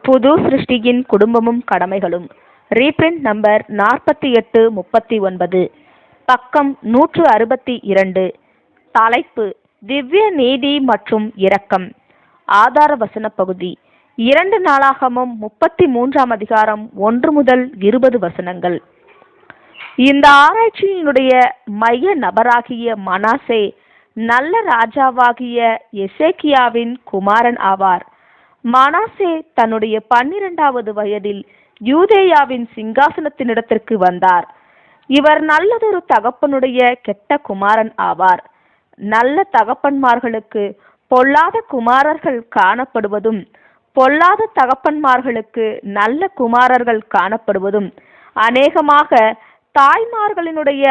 புது சிருஷ்டியின் குடும்பமும் கடமைகளும். Reprint number 4839, பக்கம் 162. தலைப்பு: திவ்ய நீதி மற்றும் இரக்கம். ஆதார வசன பகுதி: 2 நாளாகமம் 33ஆம் அதிகாரம் 1 முதல் 20 வசனங்கள். இந்த ஆராய்ச்சியினுடைய மைய நபராகிய மனாசே நல்ல ராஜாவாகிய எசேக்கியாவின் குமாரன் ஆவார். மனாசே தன்னுடைய 12வது வயதில் யூதேயாவின் சிங்காசனத்தினிடத்திற்கு வந்தார். இவர் நல்லதொரு தகப்பனுடைய கெட்ட குமாரன் ஆவார். நல்ல தகப்பன்மார்களுக்கு பொல்லாத குமாரர்கள் காணப்படுவதும், பொல்லாத தகப்பன்மார்களுக்கு நல்ல குமாரர்கள் காணப்படுவதும் அநேகமாக தாய்மார்களினுடைய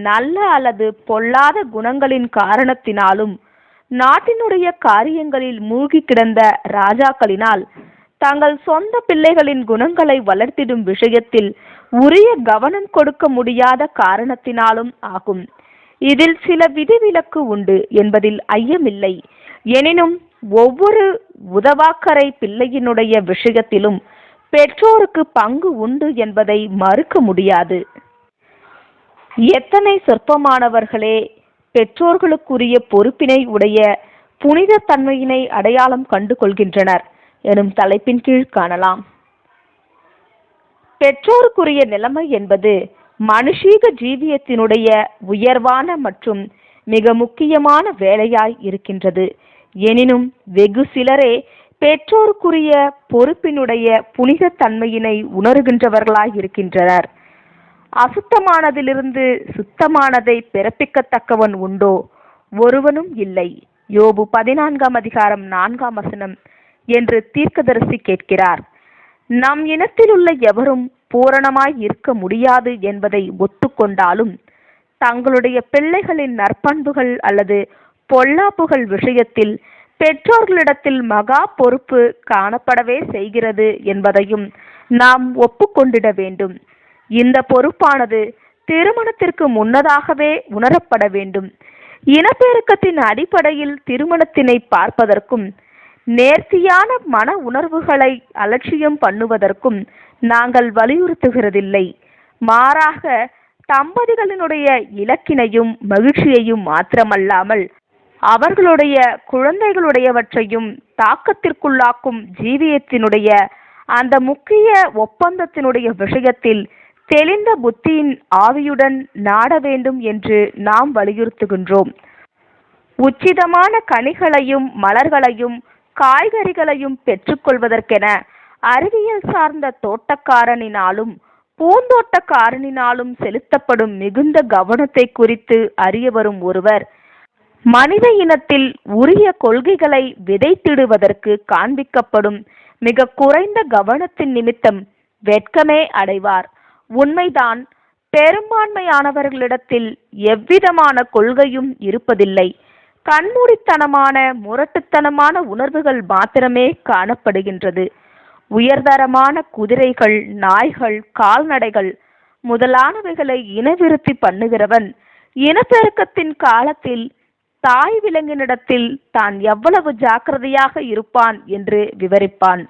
நல்ல அல்லது பொல்லாத குணங்களின் காரணத்தினாலும், நாட்டினுடைய காரியங்களில் மூழ்கி கிடந்த ராஜாக்களினால் தங்கள் சொந்த பிள்ளைகளின் குணங்களை வளர்த்திடும் விஷயத்தில் உரிய கவனம் கொடுக்க முடியாத காரணத்தினாலும் ஆகும். இதில் சில விதிவிலக்கு உண்டு என்பதில் ஐயமில்லை. எனினும் ஒவ்வொரு உதவாக்கரை பிள்ளையினுடைய விஷயத்திலும் பெற்றோருக்கு பங்கு உண்டு என்பதை மறுக்க முடியாது. எத்தனை சொற்பமானவர்களே பெற்றோர்களுக்குரிய பொறுப்பினை உடைய புனித தன்மையினை அடையாளம் கண்டு கொள்கின்றனர் எனும் தலைப்பின் கீழ் காணலாம். பெற்றோருக்குரிய நிலைமை என்பது மனுஷீக ஜீவியத்தினுடைய உயர்வான மற்றும் மிக முக்கியமான வேலையாய் இருக்கின்றது. எனினும் வெகு சிலரே பெற்றோருக்குரிய பொறுப்பினுடைய புனித தன்மையினை உணர்கின்றவர்களாய் இருக்கின்றனர். அசுத்தமானதிலிருந்து சுத்தமானதை பிறப்பிக்கத்தக்கவன் உண்டோ? ஒருவனும் இல்லை. யோபு 14ஆம் அதிகாரம் 4ஆம் வசனம் என்று தீர்க்கதரிசி கேட்கிறார். நம் இனத்தில் உள்ள எவரும் பூரணமாய் இருக்க முடியாது என்பதை ஒத்துக்கொண்டாலும், தங்களுடைய பிள்ளைகளின் நற்பண்புகள் அல்லது பொல்லாப்புகள் விஷயத்தில் பெற்றோர்களிடத்தில் மகா பொறுப்பு காணப்படவே செய்கிறது என்பதையும் நாம் ஒப்புக்கொண்டிட வேண்டும். இந்த பொறுப்பானது திருமணத்திற்கு முன்னதாகவே உணரப்பட வேண்டும். இனப்பெருக்கத்தின் அடிப்படையில் திருமணத்தினை பார்ப்பதற்கும், நேர்த்தியான மன உணர்வுகளை அலட்சியம் பண்ணுவதற்கும் நாங்கள் வலியுறுத்துகிறதில்லை. மாறாக தம்பதிகளினுடைய இலக்கினையும் மகிழ்ச்சியையும் மாத்திரமல்லாமல் அவர்களுடைய குழந்தைகளுடையவற்றையும் தாக்கத்திற்குள்ளாக்கும் ஜீவியத்தினுடைய அந்த முக்கிய ஒப்பந்தத்தினுடைய விஷயத்தில் தெளிந்த புத்தியின் ஆவியுடன் நாட வேண்டும் என்று நாம் வலியுறுத்துகின்றோம். உச்சிதமான கனிகளையும் மலர்களையும் காய்கறிகளையும் பெற்றுக்கொள்வதற்கென அறிவியல் சார்ந்த தோட்டக்காரனினாலும் பூந்தோட்டக்காரனினாலும் செலுத்தப்படும் மிகுந்த கவனத்தை குறித்து அறிய வரும் ஒருவர் மனித இனத்தில் உரிய கொள்கைகளை விதைத்திடுவதற்கு காண்பிக்கப்படும் மிக குறைந்த கவனத்தின் நிமித்தம் வெட்கமே அடைவார். உண்மைதான், பெரும்பான்மையானவர்களிடத்தில் எவ்விதமான கொள்கையும் இருப்பதில்லை. கண்மூடித்தனமான முரட்டுத்தனமான உணர்வுகள் மாத்திரமே காணப்படுகின்றது. உயர்தரமான குதிரைகள், நாய்கள், கால்நடைகள் முதலானவைகளை இனவிருத்தி பண்ணுகிறவன் இனப்பெருக்கத்தின் காலத்தில் தாய் விலங்கினிடத்தில் தான் எவ்வளவு ஜாக்கிரதையாக இருப்பான் என்று விவரிப்பான்.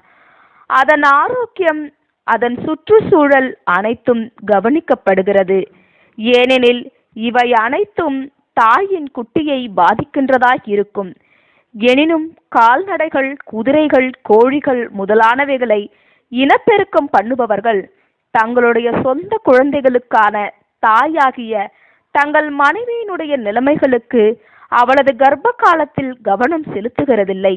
அதன் ஆரோக்கியம், அதன் சுற்றுச்சூழல் அனைத்தும் கவனிக்கப்படுகிறது. ஏனெனில் இவை அனைத்தும் தாயின் குட்டியை பாதிக்கின்றதாய் இருக்கும். எனினும் கால்நடைகள், குதிரைகள், கோழிகள் முதலானவைகளை இனப்பெருக்கம் பண்ணுபவர்கள் தங்களுடைய சொந்த குழந்தைகளுக்கான தாயாகிய தங்கள் மனைவியினுடைய நிலைமைகளுக்கு அவளது கர்ப்ப காலத்தில் கவனம் செலுத்துகிறதில்லை.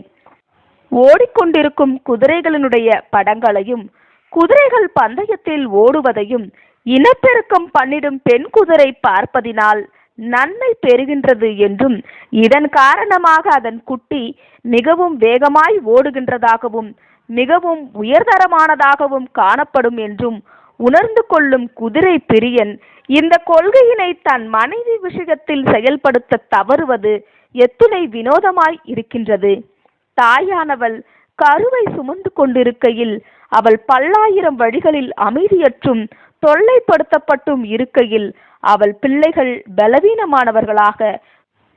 ஓடிக்கொண்டிருக்கும் குதிரைகளினுடைய படங்களையும், குதிரைகள் பந்தயத்தில் ஓடுவதையும் இனப்பெருக்கம் பண்ணிடும் பெண் குதிரை பார்ப்பதினால் நன்மை பெறுகின்றது என்றும், இதன் காரணமாக அதன் குட்டி மிகவும் வேகமாய் ஓடுகின்றதாகவும் மிகவும் உயர்தரமானதாகவும் காணப்படும் என்றும் உணர்ந்து கொள்ளும் குதிரை பிரியன் இந்த கொள்கையினை தன் மனைவி விஷயத்தில் செயல்படுத்த தவறுவது எத்துணை வினோதமாய் இருக்கின்றது. தாயானவள் கருவை சுமந்து கொண்டிருக்கையில் அவள் பல்லாயிரம் வழிகளில் அமைதியற்றும் தொல்லைப்படுத்தப்பட்டும் இருக்கையில் அவள் பிள்ளைகள் பலவீனமானவர்களாக,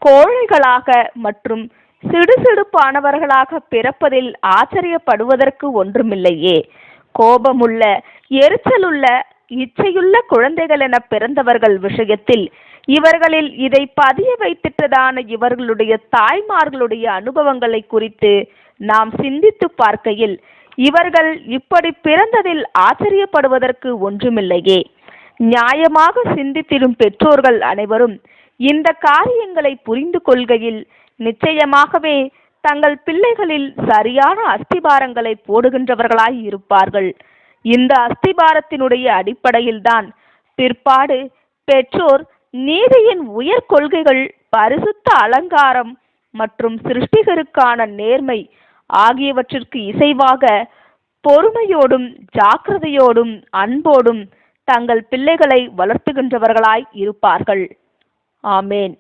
கோழைகளாக மற்றும் சிடுசிடுப்பானவர்களாக பிறப்பதில் ஆச்சரியப்படுவதற்கு ஒன்றுமில்லையே. கோபமுள்ள, எரிச்சலுள்ள, இச்சையுள்ள குழந்தைகள் என பிறந்தவர்கள் விஷயத்தில் இவர்களில் இதை பதிய வைத்திட்டதான இவர்களுடைய தாய்மார்களுடைய அனுபவங்களை குறித்து நாம் சிந்தித்து பார்க்கையில் இவர்கள் இப்படி பிறந்ததில் ஆச்சரியப்படுவதற்கு ஒன்றுமில்லையே. நியாயமாக சிந்தித்திடும் பெற்றோர்கள் அனைவரும் இந்த காரியங்களை புரிந்து கொள்கையில் நிச்சயமாகவே தங்கள் பிள்ளைகளில் சரியான அஸ்திபாரங்களை போடுகின்றவர்களாய் இருப்பார்கள். இந்த அஸ்திபாரத்தினுடைய அடிப்படையில்தான் பிற்பாடு பெற்றோர் நீதியின் உயர் கொள்கைகள், பரிசுத்த அலங்காரம் மற்றும் சிருஷ்டிகருக்கான நேர்மை ஆகியவற்றிற்கு இசைவாக பொறுமையோடும் ஜாக்கிரதையோடும் அன்போடும் தங்கள் பிள்ளைகளை வளர்த்துகின்றவர்களாய் இருப்பார்கள். ஆமேன்.